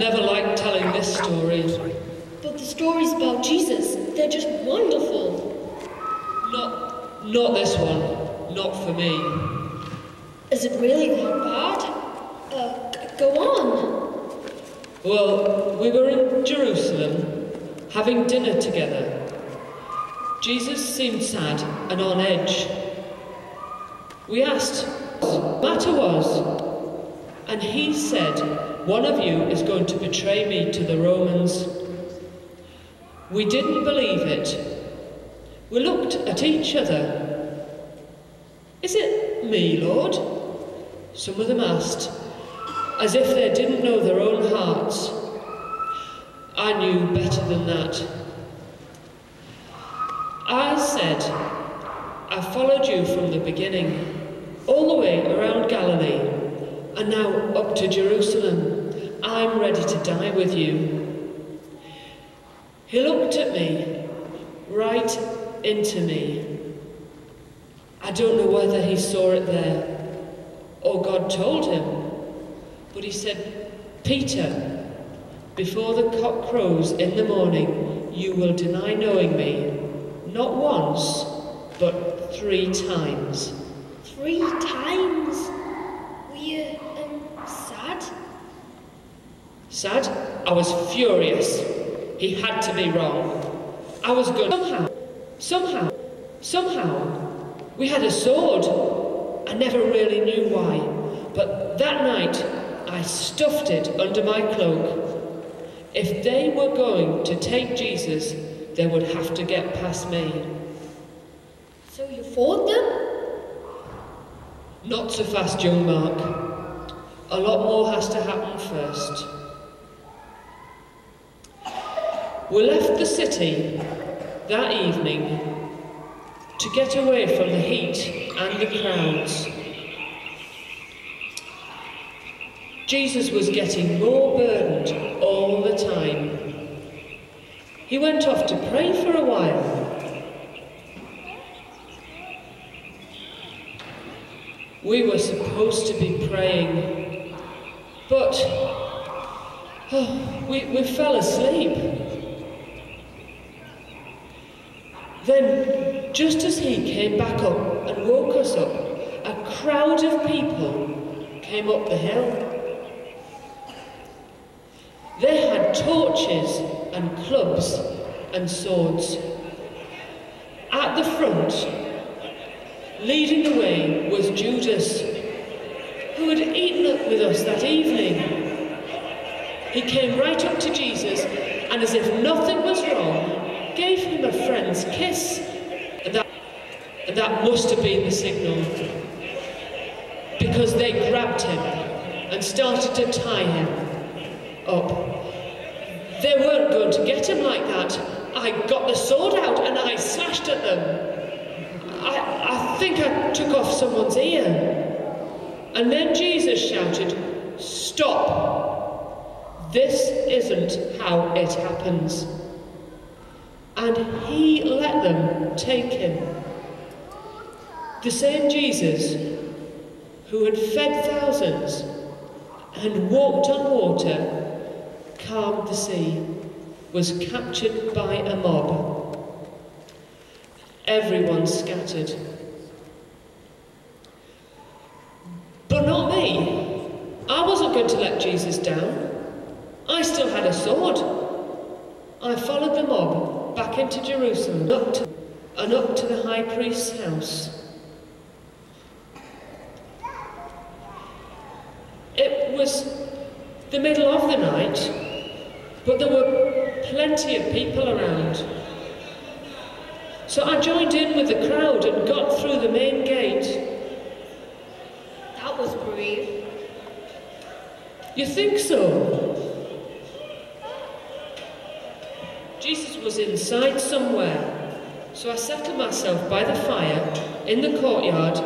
never liked telling this story. But the stories about Jesus, they're just wonderful. Not this one. Not for me. Is it really that bad? Go on. Well, we were in Jerusalem, having dinner together. Jesus seemed sad and on edge. We asked what the matter was, and he said, "One of you is going to betray me to the Romans." We didn't believe it. We looked at each other. "Is it me, Lord?" some of them asked, as if they didn't know their own hearts. I knew better than that. I said, "I followed you from the beginning, all the way around Galilee, and now up to Jerusalem. I'm ready to die with you." He looked at me, right into me. I don't know whether he saw it there, or God told him, but he said, "Peter, before the cock crows in the morning, you will deny knowing me, not once, but 3 times. 3 times? Were you, sad? Sad? I was furious. He had to be wrong. I was good. Somehow, we had a sword. I never really knew why, but that night, I stuffed it under my cloak. If they were going to take Jesus, they would have to get past me. So you fought them? Not so fast, young Mark. A lot more has to happen first. We left the city that evening to get away from the heat and the crowds. Jesus was getting more burdened all the time. He went off to pray for a while. We were supposed to be praying, but we fell asleep. Then, just as he came back up and woke us up, a crowd of people came up the hill. They had torches and clubs and swords. At the front, leading the way, was Judas, who had eaten with us that evening. He came right up to Jesus, and as if nothing was wrong, gave him a friend's kiss. And that must have been the signal, because they grabbed him and started to tie him up. They weren't going to get him like that. I got the sword out and I slashed at them. I think I took off someone's ear. And then Jesus shouted, "Stop! This isn't how it happens." And he let them take him. The same Jesus who had fed thousands and walked on water, calmed the sea, was captured by a mob. Everyone scattered. But not me. I wasn't going to let Jesus down. I still had a sword. I followed the mob back into Jerusalem and up to the high priest's house. It was the middle of the night, but there were plenty of people around. So I joined in with the crowd and got through the main gate. That was brave. You think so? Jesus was inside somewhere, so I settled myself by the fire in the courtyard,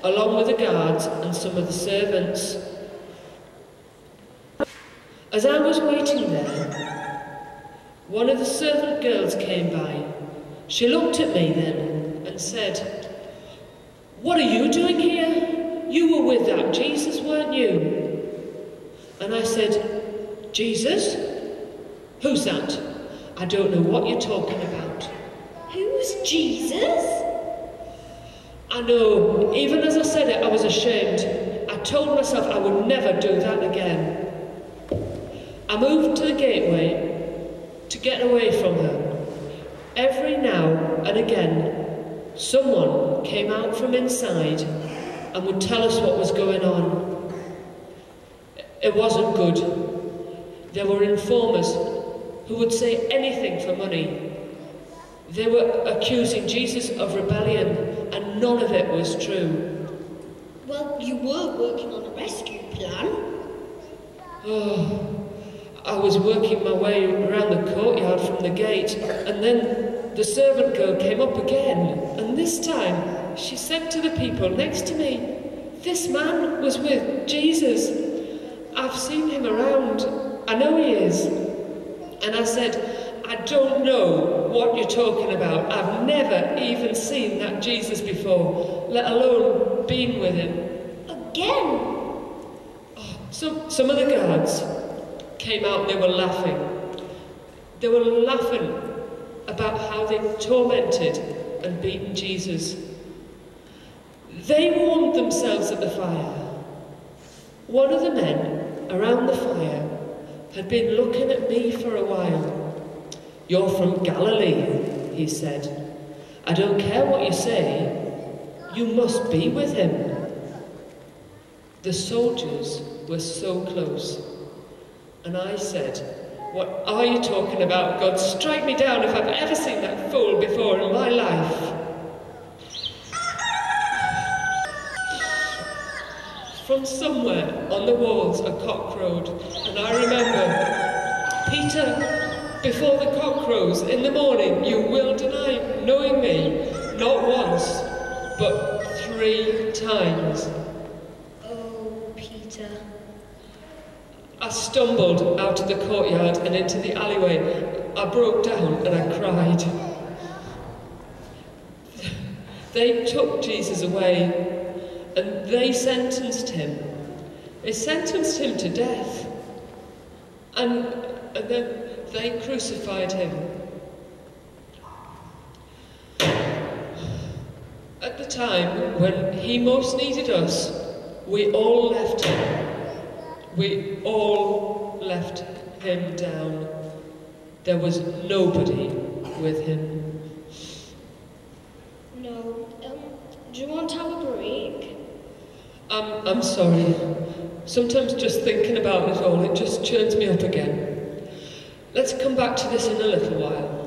along with the guards and some of the servants. As I was waiting there, one of the servant girls came by. She looked at me then and said, "What are you doing here? You were with that Jesus, weren't you?" And I said, Jesus? Who's that? I don't know what you're talking about. Who's Jesus? I know, even as I said it, I was ashamed. I told myself I would never do that again. I moved to the gateway to get away from her. Every now and again, someone came out from inside and would tell us what was going on. It wasn't good. There were informers who would say anything for money. They were accusing Jesus of rebellion, and none of it was true. Well, you were working on a rescue plan. Oh, I was working my way around the courtyard from the gate, and then the servant girl came up again, and this time she said to the people next to me, "This man was with Jesus. I've seen him around. I know he is." And I said, "I don't know what you're talking about. I've never even seen that Jesus before, let alone been with him." Again? Oh, some of the guards came out and they were laughing. They were laughing about how they tormented and beaten Jesus. They warmed themselves at the fire. One of the men around the fire had been looking at me for a while. "You're from Galilee," he said. "I don't care what you say. You must be with him." The soldiers were so close. And I said, "What are you talking about? God, strike me down if I've ever seen that fool before in my life." From somewhere on the walls a cock crowed, and I remember, "Peter, before the cock crows in the morning, you will deny knowing me, not once, but 3 times. Oh, Peter. I stumbled out of the courtyard and into the alleyway. I broke down and I cried. They took Jesus away and they sentenced him. They sentenced him to death. And then they crucified him. At the time when he most needed us, we all left him. We all left him down. There was nobody with him. No. Do you want to have a break? I'm sorry. Sometimes just thinking about it all, it just churns me up again. Let's come back to this in a little while.